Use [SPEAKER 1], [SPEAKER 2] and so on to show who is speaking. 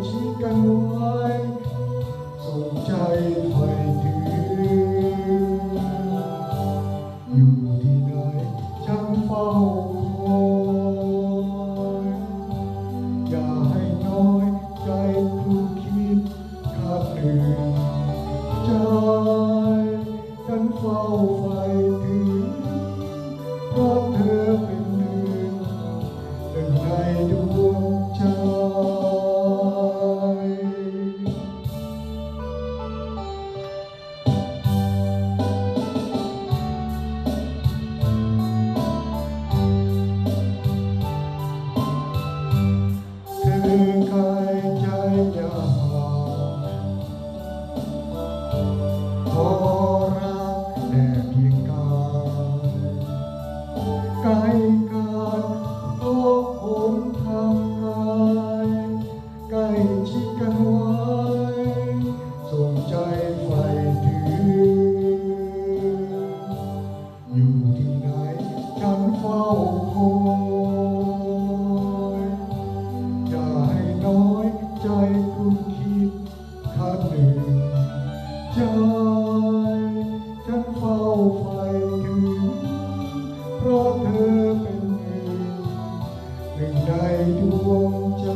[SPEAKER 1] ชิดกันไว้ส่งใจไฟถึงอยู่ที่ไหนฉันเฝ้าคอยอย่าให้น้อยใจคู่คิดขาดหนึ่งใจฉันเฝ้าไฟถึงเพราะเธอเป็นหนึ่งในดวงใจกายใจอยากขอรักแต่เพียงกายกายการโอ้หนทางกายใกล้ชิดกันไว้ส่งใจไฟถึงอยู่ที่ไหนฉันเฝ้าคอยอย่าให้น้อยใจคุณคิดขาดหนึ่งใจฉันเฝ้าไฟถึงเพราะเธอเป็นหนึ่งในดวงใจ